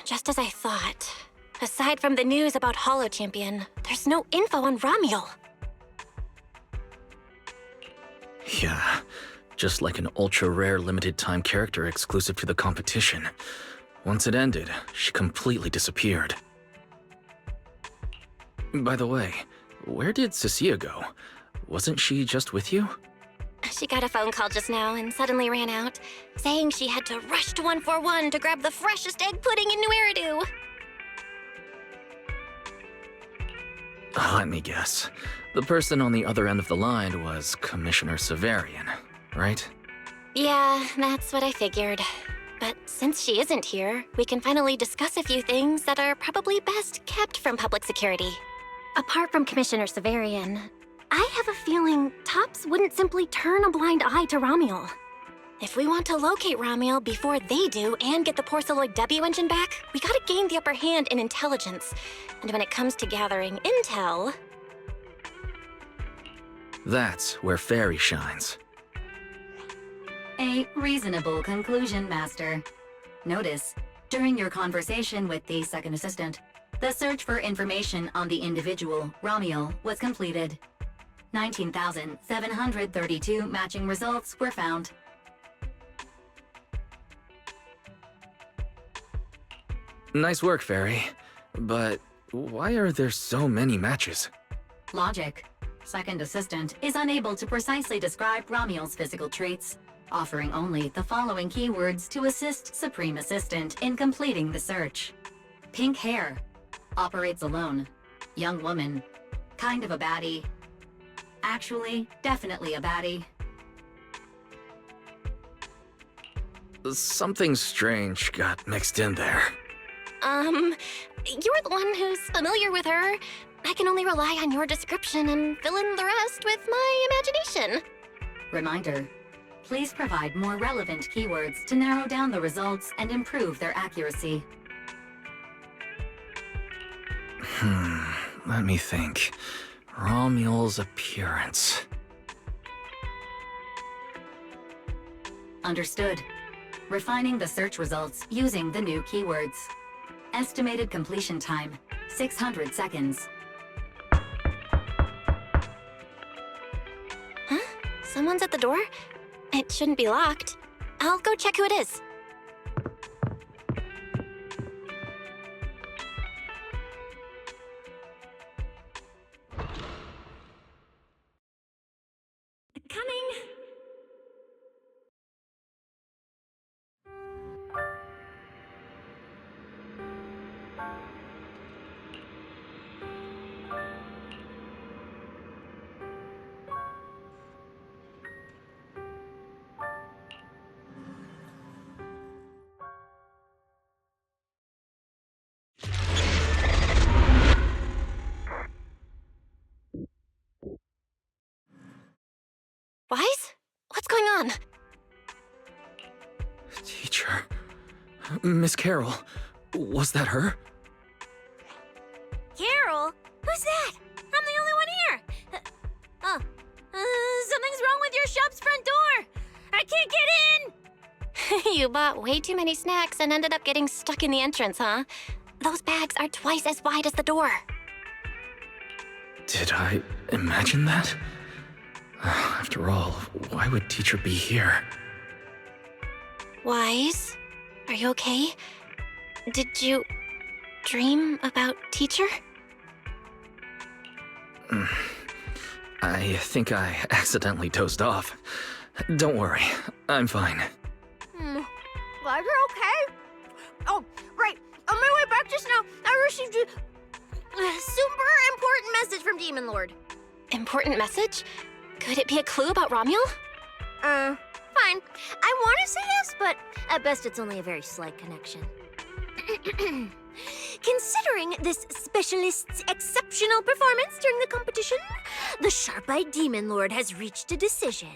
Just as I thought. Aside from the news about Holo Champion, there's no info on Remielle. Yeah, just like an ultra-rare limited-time character exclusive to the competition. Once it ended, she completely disappeared. By the way, where did Cecilia go? Wasn't she just with you? She got a phone call just now and suddenly ran out, saying she had to rush to 141 to grab the freshest egg pudding in New Eridu. Let me guess. The person on the other end of the line was Commissioner Severian, right? Yeah, that's what I figured. But since she isn't here, we can finally discuss a few things that are probably best kept from public security. Apart from Commissioner Severian, I have a feeling Tops wouldn't simply turn a blind eye to Remielle. If we want to locate Remielle before they do and get the Porceloid W engine back, we gotta gain the upper hand in intelligence. And when it comes to gathering intel... That's where Fairy shines. A reasonable conclusion, Master. Notice, during your conversation with the second assistant, the search for information on the individual, Remielle, was completed. 19,732 matching results were found. Nice work, Fairy. But why are there so many matches? Logic. Second assistant is unable to precisely describe Remielle's physical traits, offering only the following keywords to assist Supreme Assistant in completing the search. Pink hair. Operates alone. Young woman. Kind of a baddie. Actually, definitely a baddie. Something strange got mixed in there. You're the one who's familiar with her. I can only rely on your description and fill in the rest with my imagination. Reminder. Please provide more relevant keywords to narrow down the results and improve their accuracy. Let me think. Remielle's appearance. Understood. Refining the search results using the new keywords. Estimated completion time, 600 seconds. Huh? Someone's at the door? It shouldn't be locked. I'll go check who it is. Coming! Wise? What's going on? Teacher. Miss Carroll. Was that her? Carol? Who's that? I'm the only one here. Something's wrong with your shop's front door. I can't get in. You bought way too many snacks and ended up getting stuck in the entrance, huh? Those bags are twice as wide as the door. Did I imagine that? After all, why would Teacher be here? Wise? Are you okay? Did you dream about Teacher? I think I accidentally dozed off. Don't worry, I'm fine. Glad you're okay. Oh, right. On my way back just now, I received a super important message from Demon Lord. Important message? Could it be a clue about Remielle? Fine. I want to say yes, but at best it's only a very slight connection. Considering this specialist's exceptional performance during the competition, the sharp-eyed Demon Lord has reached a decision,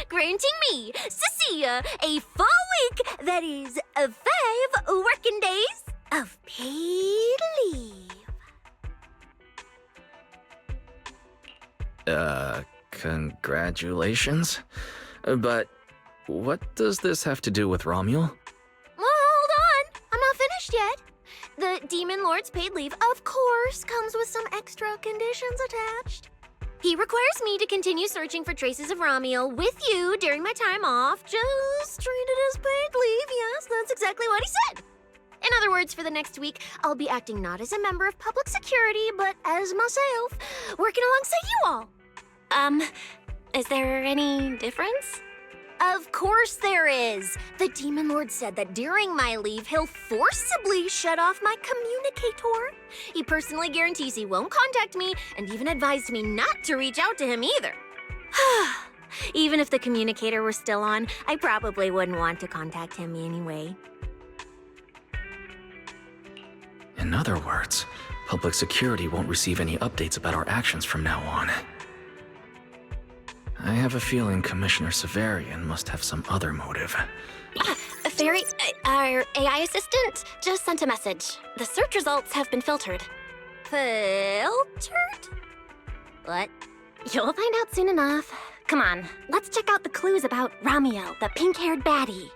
granting me, Cecilia, a full week, that is, 5 working days of paid leave. Congratulations. But what does this have to do with Remielle? Well, hold on. I'm not finished yet. The Demon Lord's paid leave, of course, comes with some extra conditions attached. He requires me to continue searching for traces of Remielle with you during my time off. Just treat it as paid leave. Yes, that's exactly what he said. In other words, for the next week, I'll be acting not as a member of public security, but as myself, working alongside you all. Is there any difference? Of course there is. The Demon Lord said that during my leave, he'll forcibly shut off my communicator. He personally guarantees he won't contact me and even advised me not to reach out to him either. Even if the communicator were still on, I probably wouldn't want to contact him anyway. In other words, public security won't receive any updates about our actions from now on. I have a feeling Commissioner Severian must have some other motive. Fairy, our AI assistant just sent a message. The search results have been filtered. Filtered? What? You'll find out soon enough. Come on, let's check out the clues about Remielle, the pink-haired baddie.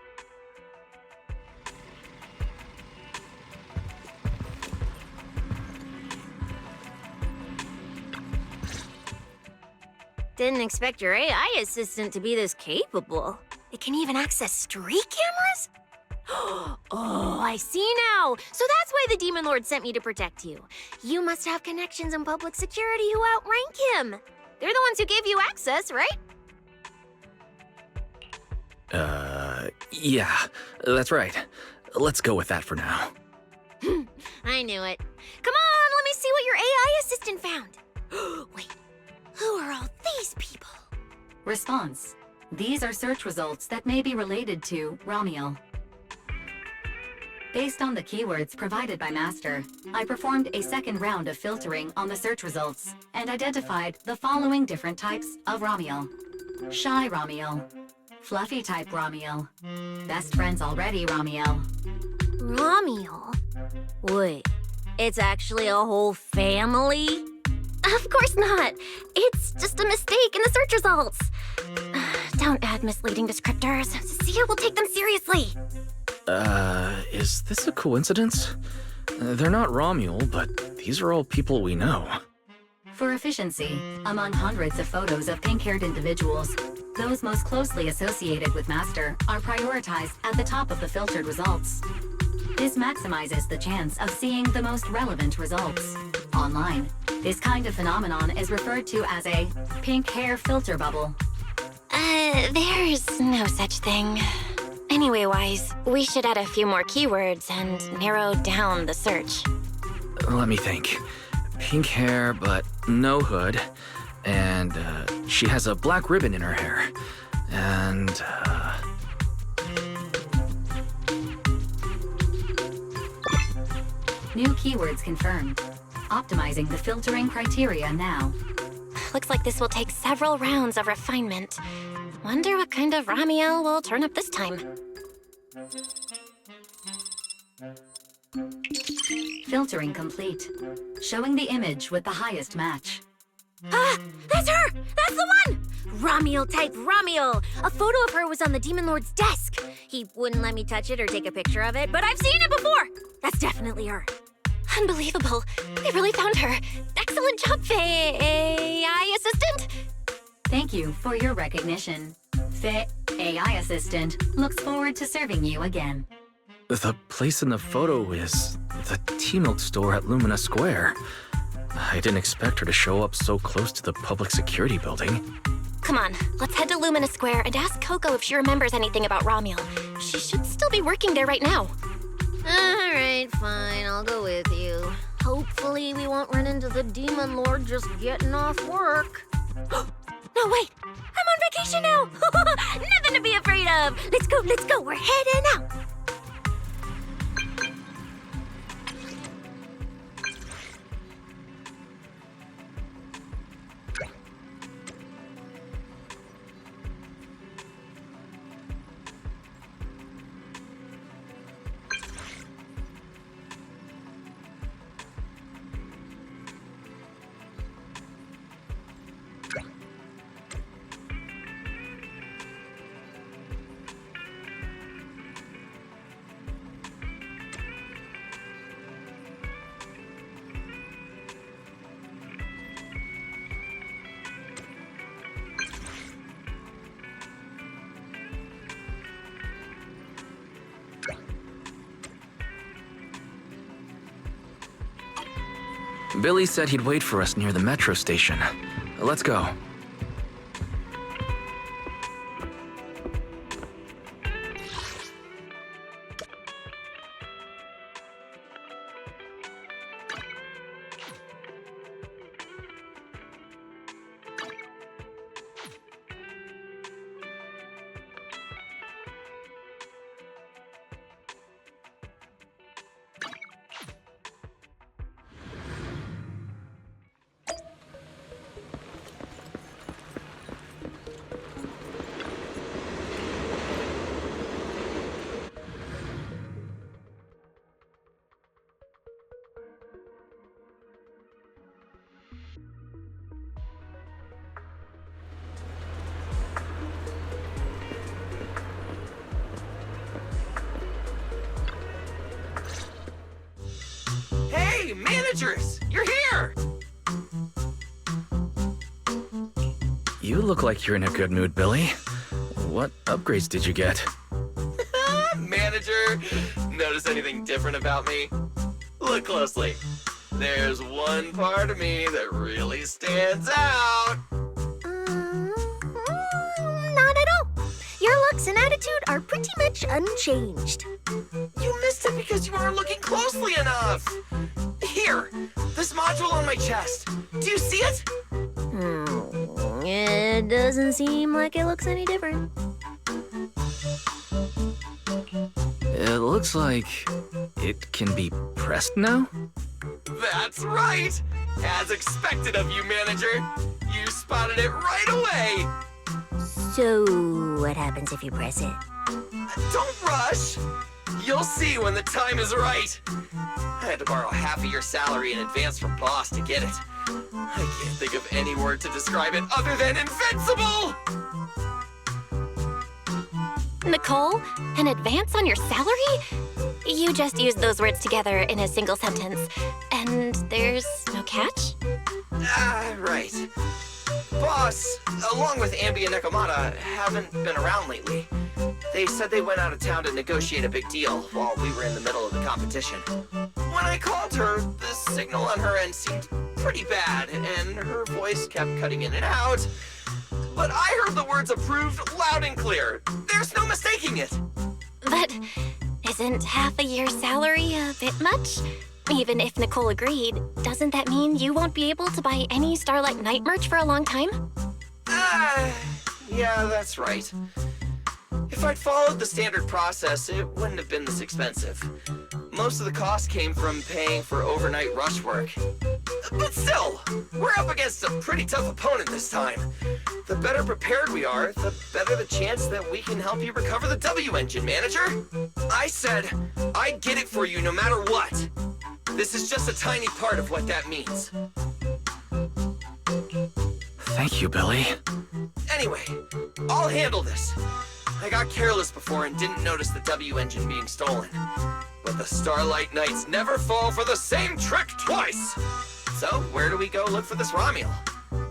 Didn't expect your AI assistant to be this capable. It can even access street cameras? Oh, I see now. So that's why the Demon Lord sent me to protect you. You must have connections in public security who outrank him. They're the ones who gave you access, right? Yeah, that's right. Let's go with that for now. I knew it. Come on, let me see what your AI assistant found. Wait, who are all these people? Response. These are search results that may be related to Remielle. Based on the keywords provided by Master, I performed a second round of filtering on the search results and identified the following different types of Remielle. Shy Remielle. Fluffy type Remielle. Best friends already Remielle. Remielle? Wait, it's actually a whole family? Of course not. It's just a mistake in the search results. Don't add misleading descriptors. Cecilia will take them seriously. Is this a coincidence? They're not Remielle, but these are all people we know. For efficiency, among hundreds of photos of pink-haired individuals, those most closely associated with Master are prioritized at the top of the filtered results. This maximizes the chance of seeing the most relevant results. Online, this kind of phenomenon is referred to as a pink hair filter bubble. There's no such thing. Anyway, Wise, we should add a few more keywords and narrow down the search. Let me think. Pink hair, but no hood. And, she has a black ribbon in her hair. And, New keywords confirmed. Optimizing the filtering criteria now. Looks like this will take several rounds of refinement. Wonder what kind of Remielle will turn up this time. Filtering complete. Showing the image with the highest match. Ah, that's her! That's the one! Remielle type Remielle! A photo of her was on the Demon Lord's desk. He wouldn't let me touch it or take a picture of it, but I've seen it before! That's definitely her. Unbelievable. We really found her. Excellent job, AI assistant. Thank you for your recognition. Fit AI Assistant looks forward to serving you again. the place in the photo is the tea milk store at Lumina Square. I didn't expect her to show up so close to the public security building. Come on, let's head to Lumina Square and ask Coco if she remembers anything about Remielle. She should still be working there right now. All right, fine, I'll go with you. Hopefully we won't run into the Demon Lord just getting off work. No, wait, I'm on vacation now. Nothing to be afraid of. Let's go, we're heading out. Billy said he'd wait for us near the metro station. Let's go. Hey, managers! You're here! You look like you're in a good mood, Billy. What upgrades did you get? Manager, notice anything different about me? Look closely. There's one part of me that really stands out. Not at all. Your looks and attitude are pretty much unchanged. You missed it because you weren't looking closely enough. Here, this module on my chest. Do you see it? It doesn't seem like it looks any different. It looks like it can be pressed now? That's right! As expected of you, manager. You spotted it right away. So, what happens if you press it? Don't rush. You'll see when the time is right. I had to borrow half of your salary in advance from boss to get it. I can't think of any word to describe it other than invincible! Nicole, an advance on your salary? You just used those words together in a single sentence. And there's no catch? Right. Boss, along with Ambi and Nekomata, haven't been around lately. They said they went out of town to negotiate a big deal while we were in the middle of the competition. When I called her, the signal on her end seemed pretty bad, and her voice kept cutting in and out. But I heard the words approved loud and clear. There's no mistaking it. But isn't half a year's salary a bit much? Even if Nicole agreed, doesn't that mean you won't be able to buy any Starlight Night merch for a long time? Yeah, that's right. If I'd followed the standard process, it wouldn't have been this expensive. Most of the cost came from paying for overnight rush work. But still, we're up against a pretty tough opponent this time. The better prepared we are, the better the chance that we can help you recover the W engine, manager. I said I'd get it for you no matter what. This is just a tiny part of what that means. Thank you, Billy. Anyway, I'll handle this. I got careless before and didn't notice the W engine being stolen. But the Starlight Knights never fall for the same trick twice! So, where do we go look for this Remielle?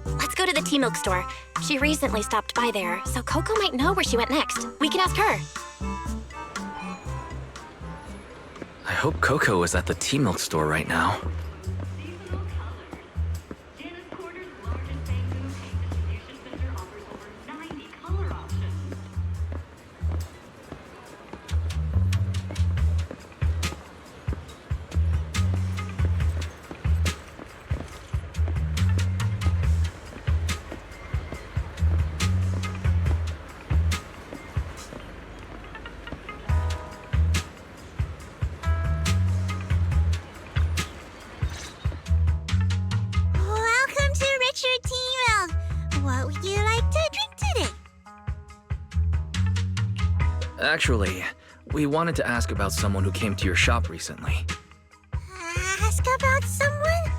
Let's go to the tea milk store. She recently stopped by there, so Coco might know where she went next. We can ask her. I hope Coco is at the tea milk store right now. Seasonal colors. Janice Quarter's largest bamboo paint distribution center offers over 90 color options. Welcome to Richard Tea Milk. What would you like to drink today? Actually, we wanted to ask about someone who came to your shop recently. Ask about someone?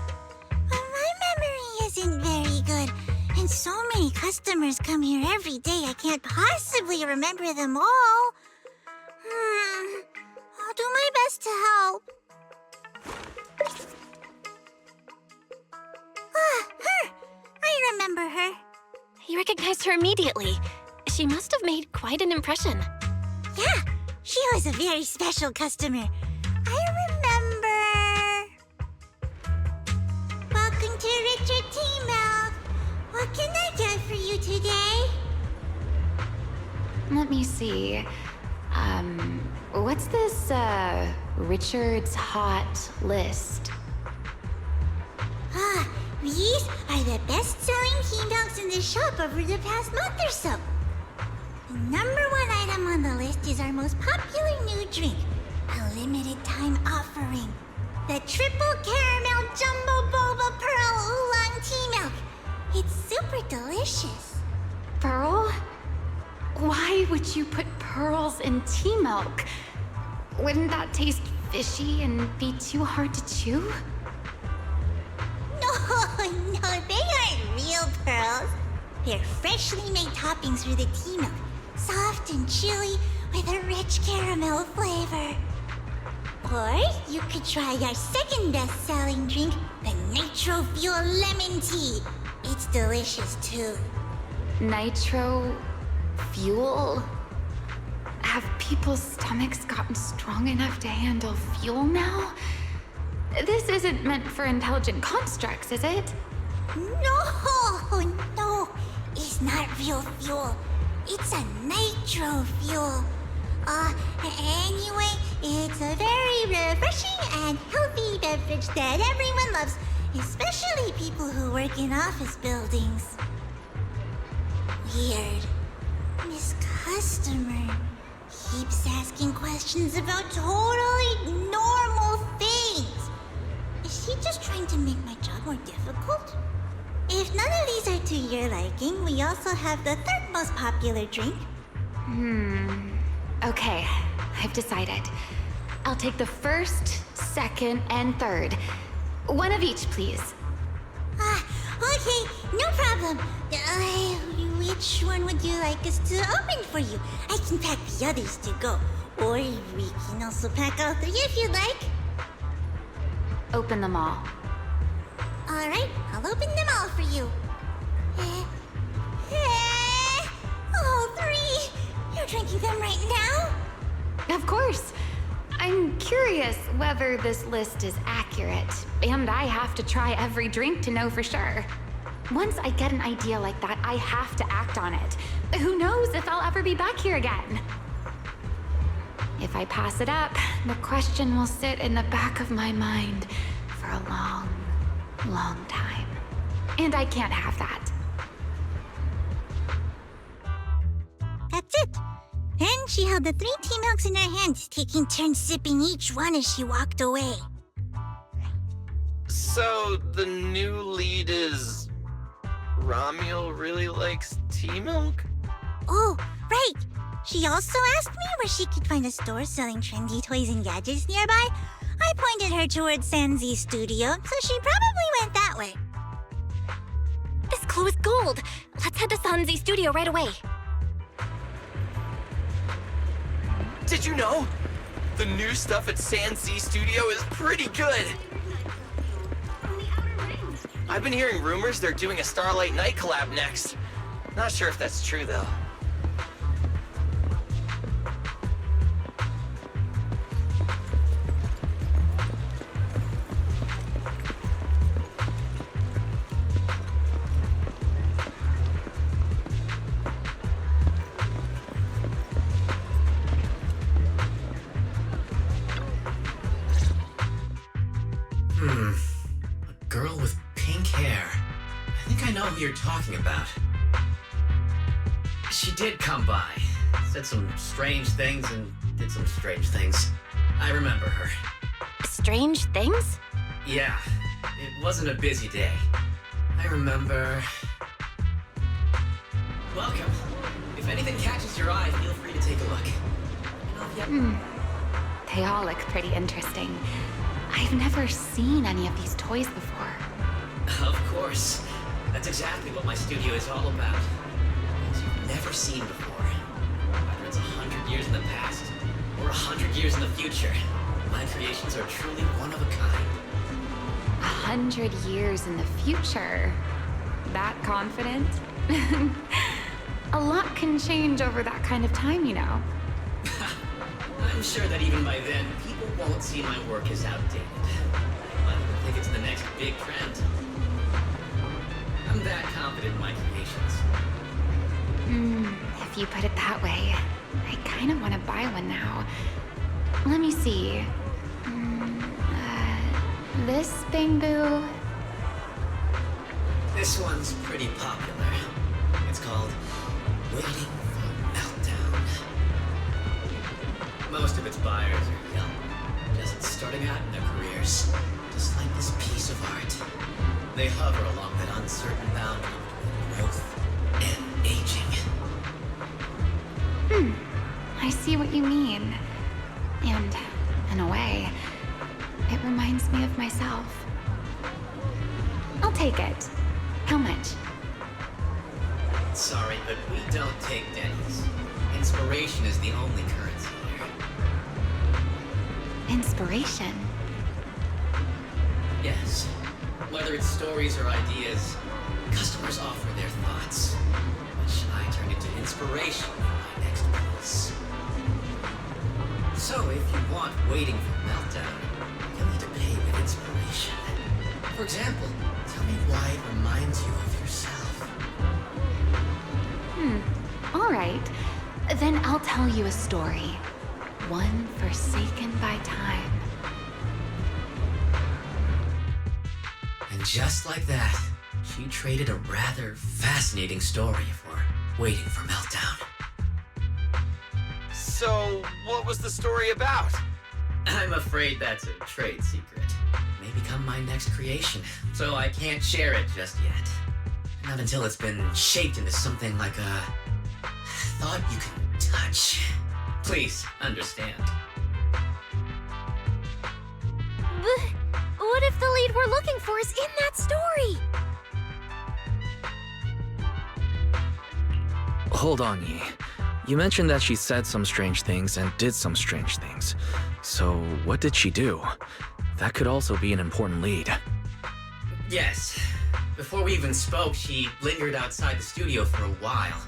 My memory isn't very good, and so many customers come here every day I can't possibly remember them all. I'll do my best to help. Her! I remember her. You recognized her immediately. She must have made quite an impression. Yeah, she was a very special customer. I remember... What can I get for you today? Let me see. What's this, Richard's Hot List? These are the best-selling tea milks in the shop over the past month or so. The number one item on the list is our most popular new drink, a limited-time offering. The Triple Caramel Jumbo Boba Pearl Oolong Tea Milk. It's super delicious. Pearl? Why would you put pearls in tea milk? Wouldn't that taste fishy and be too hard to chew? No, they aren't real pearls. They're freshly made toppings for the tea milk, soft and chewy with a rich caramel flavor. Or you could try our second best-selling drink, the Nitro Fuel Lemon Tea. It's delicious too. Nitro fuel? Have people's stomachs gotten strong enough to handle fuel now? This isn't meant for intelligent constructs, is it? No, it's not real fuel. It's a nitro fuel. Anyway, it's a very refreshing and healthy beverage that everyone loves, especially people who work in office buildings. Weird. This customer keeps asking questions about totally normal things. Is she just trying to make my job more difficult? If none of these are to your liking, we also have the third most popular drink. Okay, I've decided. I'll take the first, second, and third. One of each, please. Okay, no problem. Which one would you like us to open for you? I can pack the others to go. Or we can also pack all three if you'd like. Open them all. Alright, I'll open them all for you. All three! You're drinking them right now? Of course. I'm curious whether this list is accurate, and I have to try every drink to know for sure. Once I get an idea like that, I have to act on it. Who knows if I'll ever be back here again? If I pass it up, the question will sit in the back of my mind for a long, long time. And I can't have that. That's it. Then she held the 3 tea milks in her hands, taking turns sipping each one as she walked away. So, the new lead is... Remielle really likes tea milk? Oh, right. She also asked me where she could find a store selling trendy toys and gadgets nearby. I pointed her towards Sanzi's studio, so she probably went that way. This clue is gold. Let's head to Sanzi's studio right away. Did you know? The new stuff at Sanzi Studio is pretty good. I've been hearing rumors they're doing a Starlight Night collab next. Not sure if that's true, though. A girl with pink hair. I think I know who you're talking about. She did come by, said some strange things and did some strange things. I remember her. Strange things? Yeah, it wasn't a busy day. I remember... Welcome. If anything catches your eye, feel free to take a look. They all look pretty interesting. I've never seen any of these toys before. Of course. That's exactly what my studio is all about. Things you've never seen before. Whether it's 100 years in the past or 100 years in the future, my creations are truly one of a kind. 100 years in the future? That confident? A lot can change over that kind of time, you know. I'm sure that even by then, people won't see my work as outdated. I think it's the next big trend. I'm that confident in my creations. If you put it that way, I kind of want to buy one now. Let me see. This bamboo. This one's pretty popular. It's called Waiting for Meltdown. Most of its buyers are young, just starting out in their careers, just like this piece of art. They hover along that uncertain boundary between growth and aging. I see what you mean. And, in a way, it reminds me of myself. I'll take it. How much? Sorry, but we don't take pennies. Inspiration is the only currency here. Inspiration. Yes. Whether it's stories or ideas, customers offer their thoughts, which I turn into inspiration for my next piece. So if you want Waiting for Meltdown, you'll need to pay with inspiration. For example, tell me why it reminds you of yourself. All right. Then I'll tell you a story. One forsaken by time. And just like that, she traded a rather fascinating story for Waiting for Meltdown. So, what was the story about? I'm afraid that's a trade secret. It may become my next creation, so I can't share it just yet. Not until it's been shaped into something like a thought you can touch. Please understand. What if the lead we're looking for is in that story? Hold on, Yi. You mentioned that she said some strange things and did some strange things. So, what did she do? That could also be an important lead. Yes. Before we even spoke, she lingered outside the studio for a while,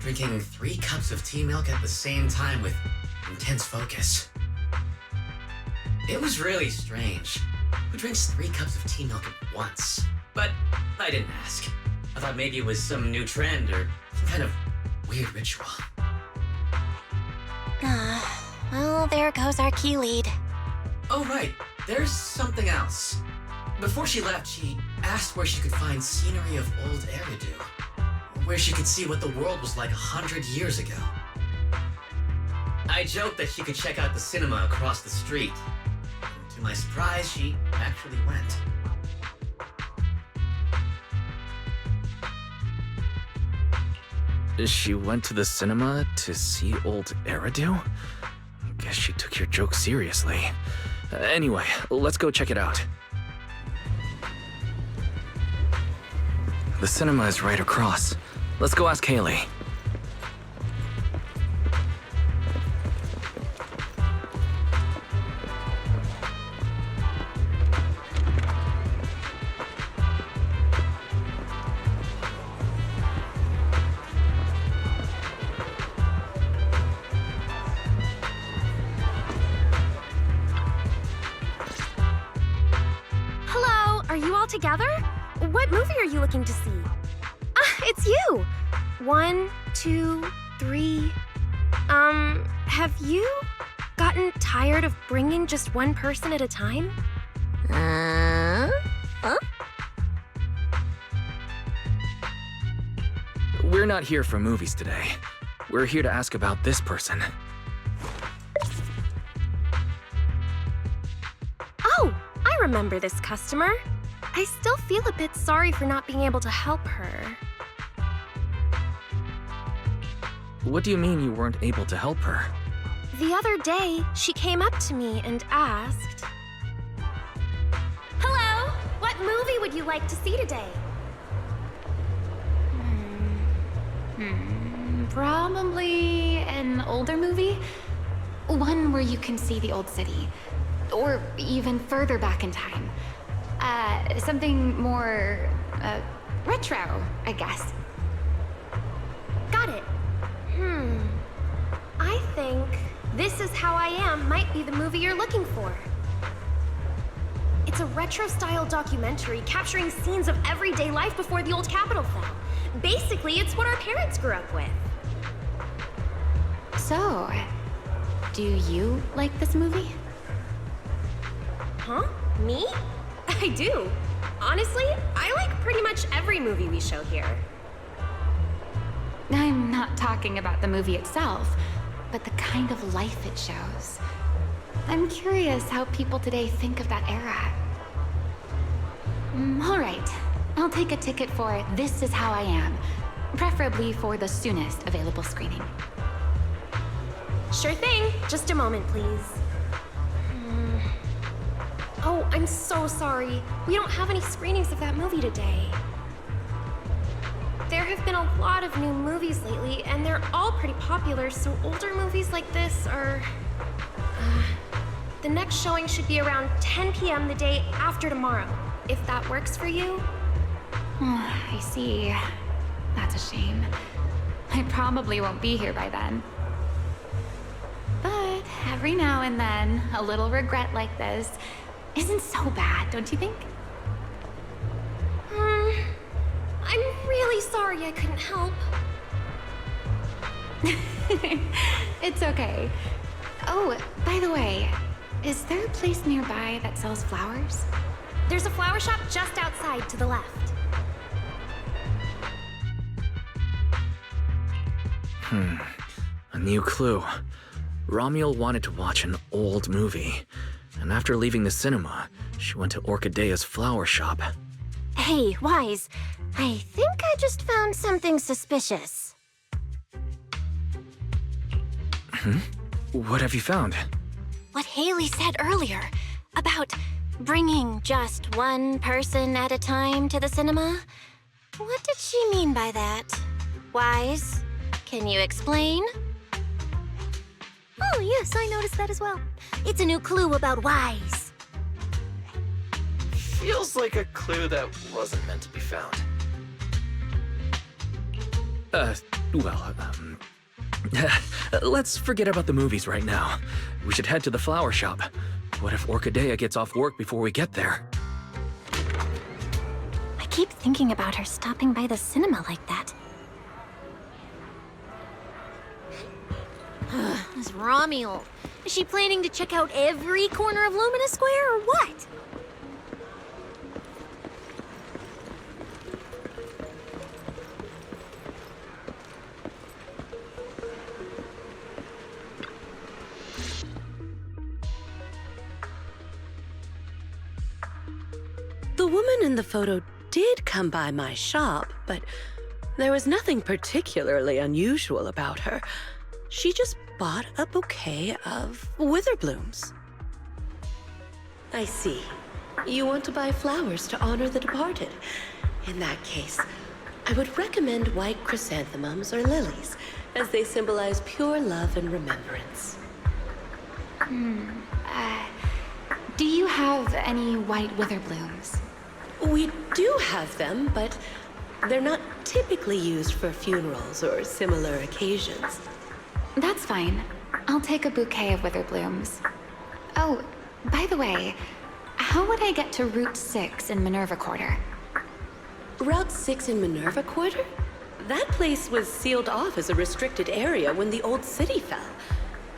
drinking 3 cups of tea milk at the same time with intense focus. It was really strange. Who drinks 3 cups of tea milk at once? But I didn't ask. I thought maybe it was some new trend or some kind of weird ritual. Well, there goes our key lead. Oh, right. There's something else. Before she left, she asked where she could find scenery of old Eridu, where she could see what the world was like 100 years ago. I joked that she could check out the cinema across the street. To my surprise, she actually went. She went to the cinema to see old Eridu? Guess she took your joke seriously. Anyway, let's go check it out. The cinema is right across. Let's go ask Haley. Hello, are you all together? What movie are you looking to see? It's you! 1, 2, 3. Have you gotten tired of bringing just one person at a time? We're not here for movies today. We're here to ask about this person. Oh, I remember this customer. I still feel a bit sorry for not being able to help her. What do you mean you weren't able to help her? The other day, she came up to me and asked, "Hello, what movie would you like to see today?" Probably an older movie. One where you can see the old city. Or even further back in time. Something more, retro, I guess. Got it. I think This Is How I Am might be the movie you're looking for. It's It's a retro-style documentary capturing scenes of everyday life before the old Capitol fell. Basically, it's what our parents grew up with. So, do you like this movie? Huh? Me? I do. Honestly, I like pretty much every movie we show here. I'm not talking about the movie itself, but the kind of life it shows. I'm curious how people today think of that era. All right. I'll take a ticket for This Is How I Am, preferably for the soonest available screening. Sure thing. Just a moment, please. Oh, I'm so sorry. We don't have any screenings of that movie today. There have been a lot of new movies lately, and they're all pretty popular, so older movies like this are... the next showing should be around 10 p.m. the day after tomorrow, if that works for you. I see. That's a shame. I probably won't be here by then. But every now and then, a little regret like this isn't so bad, don't you think? I'm really sorry I couldn't help. It's okay. Oh, by the way, is there a place nearby that sells flowers? There's a flower shop just outside to the left. A new clue. Remielle wanted to watch an old movie, and after leaving the cinema, she went to Orchidea's flower shop. Hey, Wise, I think I just found something suspicious. What have you found? What Haley said earlier about bringing just one person at a time to the cinema. What did she mean by that? Wise, can you explain? Oh, yes, I noticed that as well. It's a new clue about Wise. Feels like a clue that wasn't meant to be found. Let's forget about the movies right now. We should head to the flower shop. What if Orchidea gets off work before we get there? I keep thinking about her stopping by the cinema like that. This Remielle. Is she planning to check out every corner of Lumina Square or what? The woman in the photo did come by my shop, but there was nothing particularly unusual about her. She just bought a bouquet of witherblooms. I see. You want to buy flowers to honor the departed. In that case, I would recommend white chrysanthemums or lilies, as they symbolize pure love and remembrance. Do you have any white witherblooms? We do have them, but they're not typically used for funerals or similar occasions. That's fine. I'll take a bouquet of witherblooms. Oh, by the way, how would I get to Route 6 in Minerva Quarter? Route 6 in Minerva Quarter? That place was sealed off as a restricted area when the old city fell.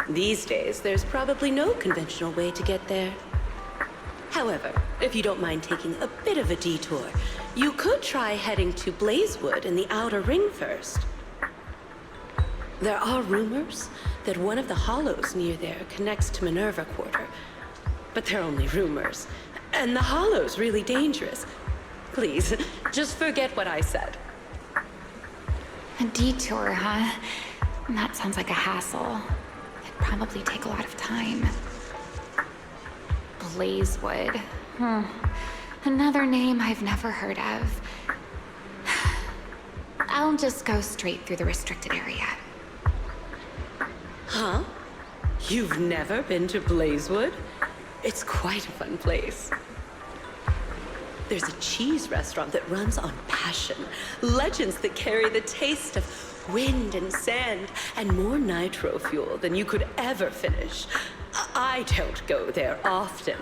These days, there's probably no conventional way to get there. However, if you don't mind taking a bit of a detour, you could try heading to Blazewood in the Outer Ring first. There are rumors that one of the hollows near there connects to Minerva Quarter. But they're only rumors, and the hollow's really dangerous. Please, just forget what I said. A detour, huh? That sounds like a hassle. It'd probably take a lot of time. Blazewood. Another name I've never heard of. I'll just go straight through the restricted area. Huh? You've never been to Blazewood? It's quite a fun place. There's a cheese restaurant that runs on passion. Legends that carry the taste of wind and sand and more nitro fuel than you could ever finish. I don't go there often,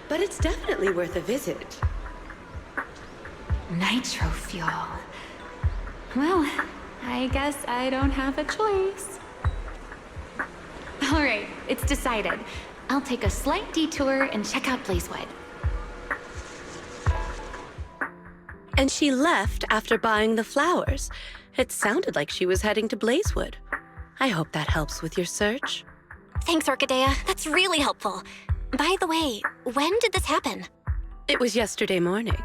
but it's definitely worth a visit. Nitro fuel. Well, I guess I don't have a choice. All right, it's decided. I'll take a slight detour and check out Blazewood. And she left after buying the flowers. It sounded like she was heading to Blazewood. I hope that helps with your search. Thanks, Orchidea. That's really helpful. By the way, when did this happen? It was yesterday morning.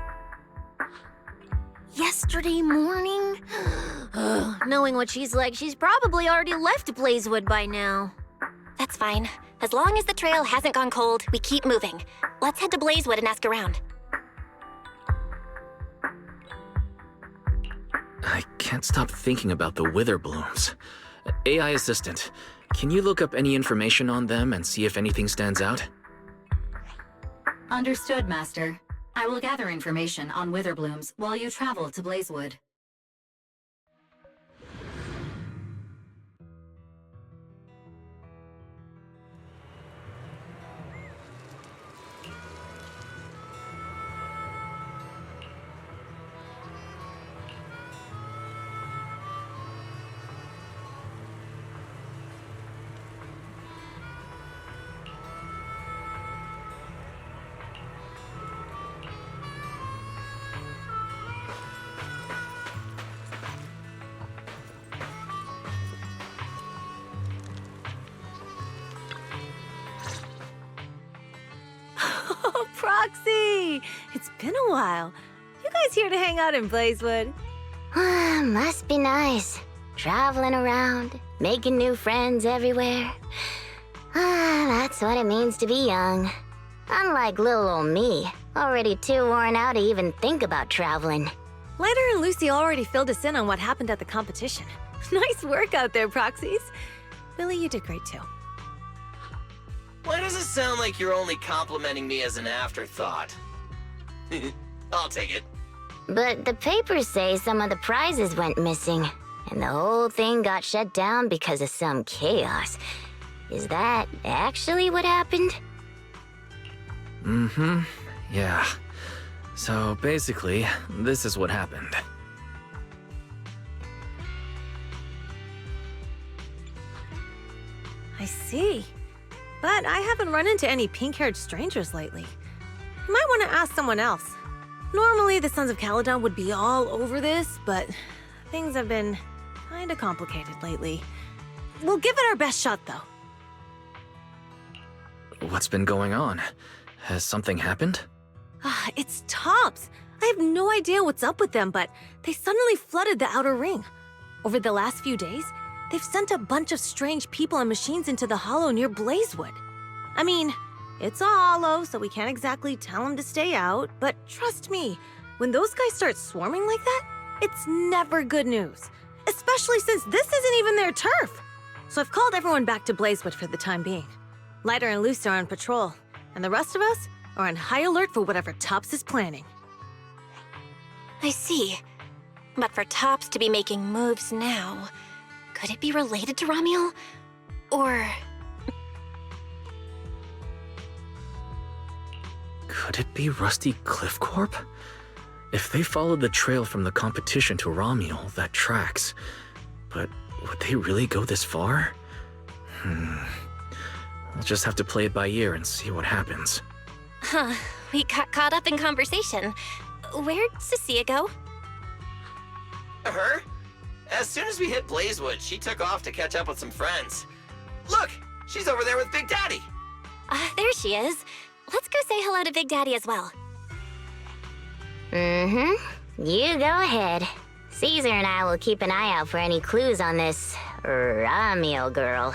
Yesterday morning? Knowing what she's like, she's probably already left Blazewood by now. That's fine. As long as the trail hasn't gone cold, we keep moving. Let's head to Blazewood and ask around. I can't stop thinking about the wither blooms. AI assistant, can you look up any information on them and see if anything stands out? Understood, Master. I will gather information on wither blooms while you travel to Blazewood. Oh, Proxy! It's been a while. You guys here to hang out in Blazewood? Must be nice. Traveling around, making new friends everywhere. That's what it means to be young. Unlike little old me, already too worn out to even think about traveling. Lighter and Lucy already filled us in on what happened at the competition. Nice work out there, Proxies. Billy, you did great too. Why does it sound like you're only complimenting me as an afterthought? I'll take it. But the papers say some of the prizes went missing, and the whole thing got shut down because of some chaos. Is that actually what happened? Mm-hmm. Yeah. So basically, this is what happened. I see. But I haven't run into any pink-haired strangers lately. You might want to ask someone else. Normally, the Sons of Caledon would be all over this, but things have been kinda complicated lately. We'll give it our best shot, though. What's been going on? Has something happened? It's Tops. I have no idea what's up with them, but they suddenly flooded the outer ring. Over the last few days, they've sent a bunch of strange people and machines into the hollow near Blazewood. I mean, it's a hollow, so we can't exactly tell them to stay out, but trust me, when those guys start swarming like that, it's never good news. Especially since this isn't even their turf. So I've called everyone back to Blazewood for the time being. Lighter and Lucy are on patrol, and the rest of us are on high alert for whatever Tops is planning. I see. But for Tops to be making moves now, could it be related to Remielle? Or... Could it be Rusty Cliff Corp? If they followed the trail from the competition to Remielle, that tracks. But would they really go this far? We'll just have to play it by ear and see what happens. Huh, we got caught up in conversation. Where'd Cecilia go? Her? As soon as we hit Blazewood, she took off to catch up with some friends. Look, she's over there with Big Daddy. There she is. Let's go say hello to Big Daddy as well. You go ahead. Caesar and I will keep an eye out for any clues on this Remielle girl.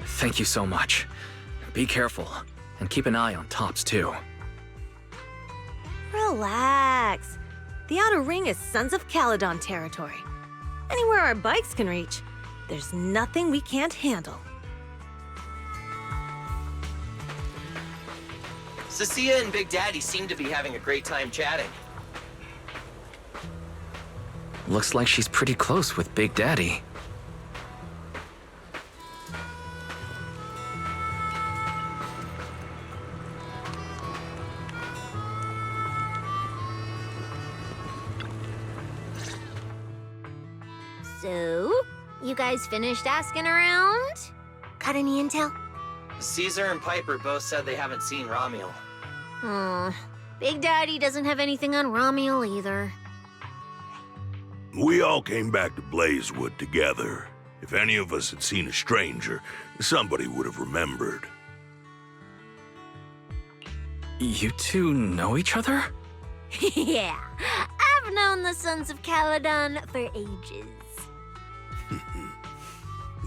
Thank you so much. Be careful, and keep an eye on Tops too. Relax. The outer ring is Sons of Caledon territory. Anywhere our bikes can reach, there's nothing we can't handle. Cecilia and Big Daddy seem to be having a great time chatting. Looks like she's pretty close with Big Daddy. You guys finished asking around? Got any intel? Caesar and Piper both said they haven't seen Remielle. Big Daddy doesn't have anything on Remielle either. We all came back to Blazewood together. If any of us had seen a stranger, somebody would have remembered. You two know each other? Yeah, I've known the Sons of Caledon for ages.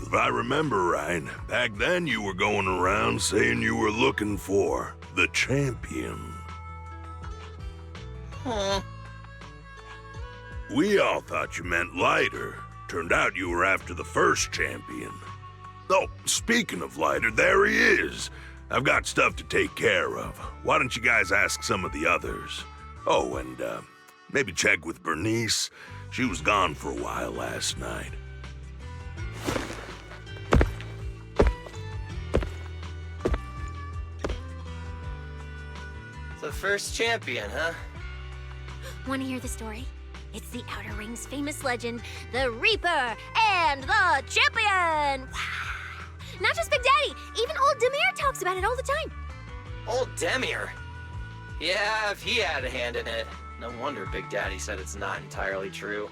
If I remember right, back then you were going around saying you were looking for the champion. Huh. We all thought you meant Lighter. Turned out you were after the first champion. Oh, speaking of Lighter, there he is. I've got stuff to take care of. Why don't you guys ask some of the others? Oh, and maybe check with Bernice. She was gone for a while last night. The first champion, huh? Want to hear the story? It's the Outer Ring's famous legend, the Reaper and the Champion! Not just Big Daddy, even old Demir talks about it all the time. Old Demir? Yeah, if he had a hand in it. No wonder Big Daddy said it's not entirely true.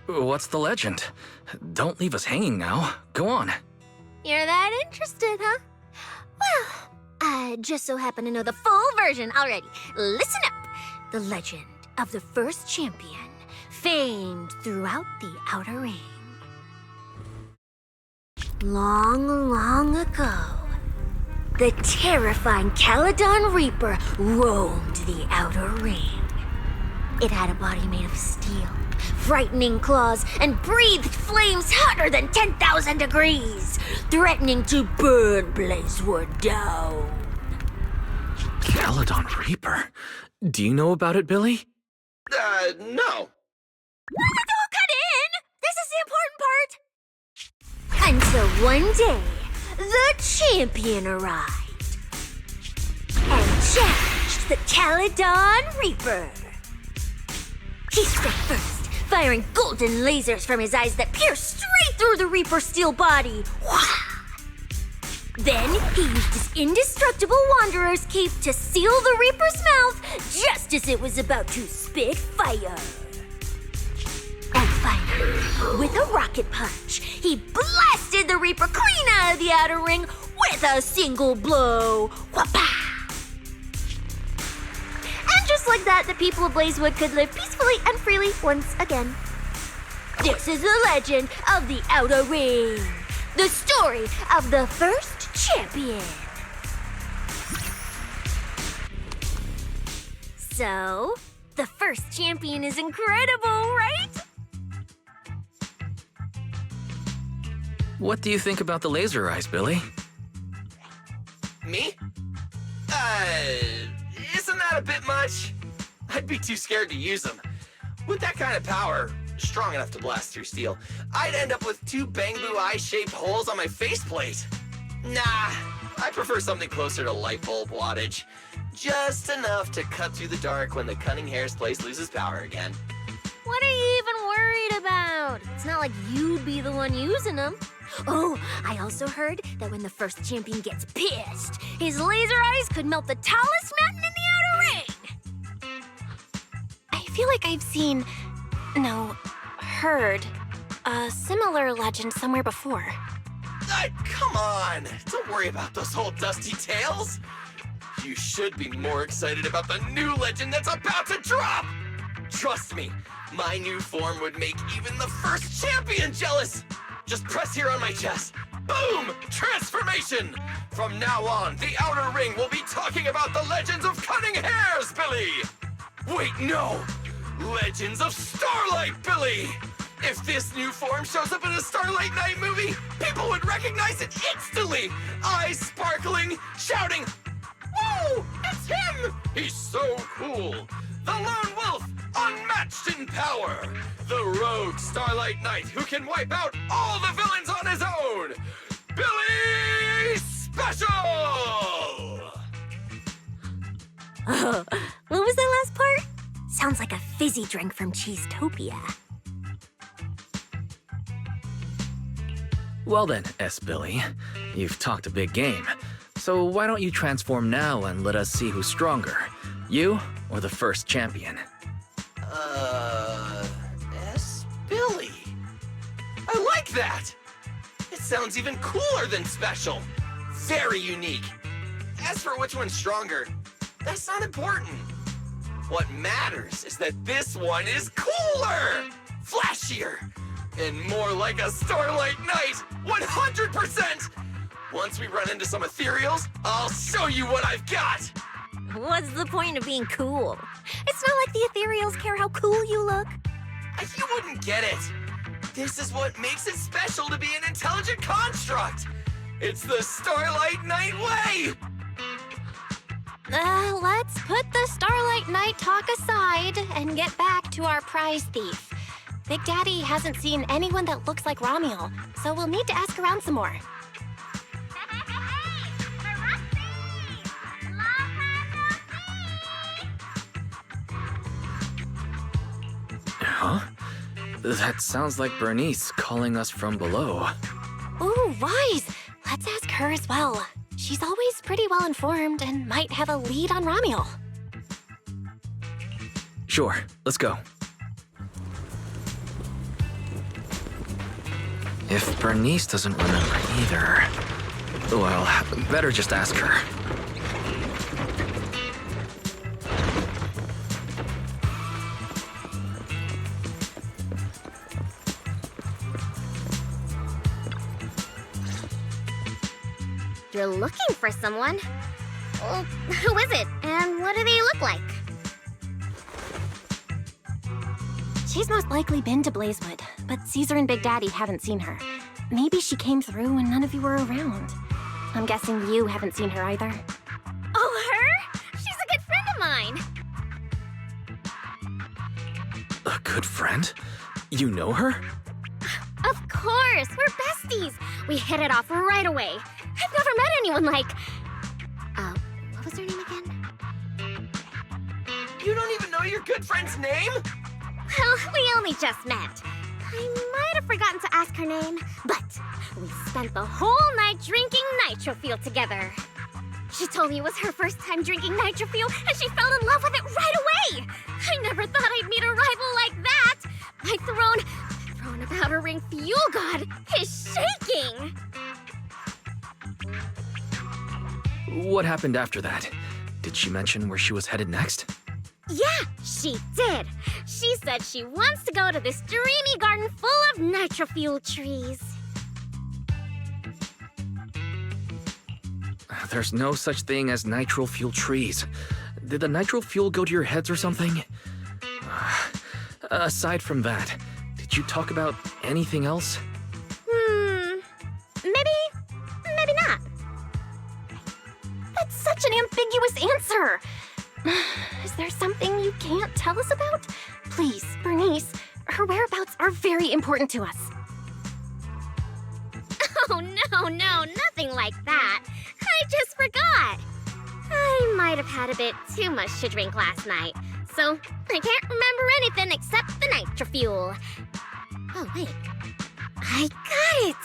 What's the legend? Don't leave us hanging now. Go on. You're that interested, huh? Well, I just so happen to know the full version already. Listen up! The legend of the first champion, famed throughout the Outer Ring. Long, long ago, the terrifying Caledon Reaper roamed the Outer Ring. It had a body made of steel, frightening claws, and breathed flames hotter than 10,000 degrees, threatening to burn Blazewood down. Caledon Reaper? Do you know about it, Billy? No. Don't cut in! This is the important part! Until one day, the champion arrived and challenged the Caledon Reaper. He struck first, firing golden lasers from his eyes that pierced straight through the Reaper's steel body. Then he used his indestructible Wanderer's cape to seal the Reaper's mouth just as it was about to spit fire. And finally, with a rocket punch, he blasted the Reaper clean out of the Outer Ring with a single blow. Wha-pow! And just like that, the people of Blazewood could live peacefully and freely once again. This is the legend of the Outer Ring. The story of the first champion. So, the first champion is incredible, right? What do you think about the laser eyes, Billy? Me? Isn't that a bit much? I'd be too scared to use them. With that kind of power, strong enough to blast through steel, I'd end up with 2 bamboo eye-shaped holes on my faceplate. Nah, I prefer something closer to light bulb wattage. Just enough to cut through the dark when the cunning hair's place loses power again. What are you even worried about? It's not like you'd be the one using them. Oh, I also heard that when the first champion gets pissed, his laser eyes could melt the tallest mountain in the Outer Ring. I feel like I've seen, heard a similar legend somewhere before. Come on! Don't worry about those old dusty tales! You should be more excited about the new legend that's about to drop! Trust me, my new form would make even the first champion jealous! Just press here on my chest. Boom! Transformation! From now on, the Outer Ring will be talking about the legends of cunning hairs, Billy! Wait, no! Legends of Starlight, Billy! If this new form shows up in a Starlight Night movie, people would recognize it instantly! Eyes sparkling, shouting, "Whoa! It's him! He's so cool! The Lone Wolf, unmatched in power! The rogue Starlight Knight who can wipe out all the villains on his own! Billy Special!" Oh, what was that last part? Sounds like a fizzy drink from Cheesetopia. Well then, S. Billy, you've talked a big game. So why don't you transform now and let us see who's stronger? You or the first champion? S. Billy. I like that! It sounds even cooler than special. Very unique. As for which one's stronger, that's not important. What matters is that this one is cooler, flashier, and more like a starlight night, 100%! Once we run into some ethereals, I'll show you what I've got! What's the point of being cool? It's not like the ethereals care how cool you look. You wouldn't get it. This is what makes it special to be an intelligent construct. It's the Starlight Night way! Let's put the Starlight Night talk aside and get back to our prize thief. Big Daddy hasn't seen anyone that looks like Remielle, so we'll need to ask around some more. Huh? That sounds like Bernice calling us from below. Ooh, wise! Let's ask her as well. She's always pretty well informed and might have a lead on Remielle. Sure, let's go. If Bernice doesn't remember either, well, better just ask her. You're looking for someone? Well, who is it, and what do they look like? She's most likely been to Blazewood, but Caesar and Big Daddy haven't seen her. Maybe she came through when none of you were around. I'm guessing you haven't seen her either. Oh, her? She's a good friend of mine. A good friend? You know her? Of course, we're besties. We hit it off right away. I've never met anyone like... what was her name again? You don't even know your good friend's name? Well, we only just met. I might have forgotten to ask her name, but we spent the whole night drinking nitro fuel together. She told me it was her first time drinking nitro fuel, and she fell in love with it right away. I never thought I'd meet a rival like that. My throne of outer ring fuel god is shaking. What happened after that? Did she mention where she was headed next? Yeah, she did. She said she wants to go to this dreamy garden full of nitro fuel trees. There's no such thing as nitro fuel trees. Did the nitro fuel go to your heads or something? Aside from that, did you talk about anything else? Maybe not. That's such an ambiguous answer. Is there something you can't tell us about? Please, Bernice, her whereabouts are very important to us. Oh, no, nothing like that. I just forgot. I might have had a bit too much to drink last night, so I can't remember anything except the nitro fuel. Oh, wait. I got it!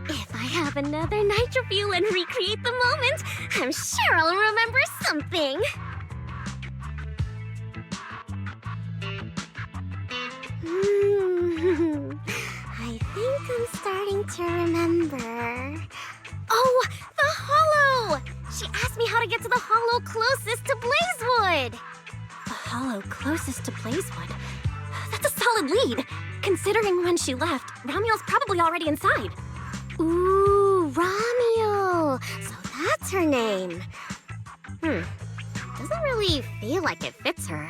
If I have another nitro fuel and recreate the moment, I'm sure I'll remember something. I think I'm starting to remember. Oh, the hollow! She asked me how to get to the hollow closest to Blazewood. The hollow closest to Blazewood? That's a solid lead. Considering when she left, Remielle's probably already inside. Ooh, Remielle. So that's her name. Doesn't really feel like it fits her.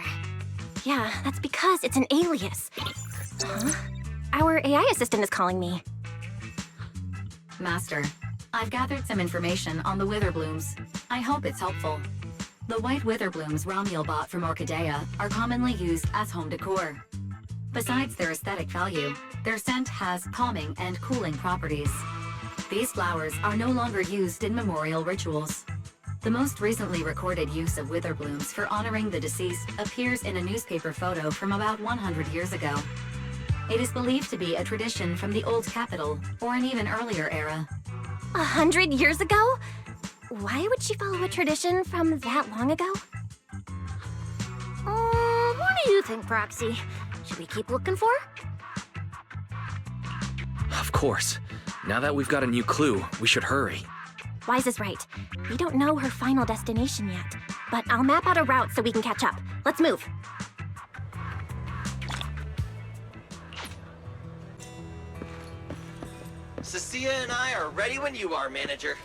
Yeah, that's because it's an alias. Huh? Our AI assistant is calling me. Master, I've gathered some information on the Witherblooms. I hope it's helpful. The white Witherblooms Remielle bought from Orchidea are commonly used as home decor. Besides their aesthetic value, their scent has calming and cooling properties. These flowers are no longer used in memorial rituals. The most recently recorded use of Witherblooms for honoring the deceased appears in a newspaper photo from about 100 years ago. It is believed to be a tradition from the old capital, or an even earlier era. 100 years ago? Why would she follow a tradition from that long ago? What do you think, Proxy? Should we keep looking for her? Of course. Now that we've got a new clue, we should hurry. Wise is right. We don't know her final destination yet, but I'll map out a route so we can catch up. Let's move. Cecilia and I are ready when you are, Manager.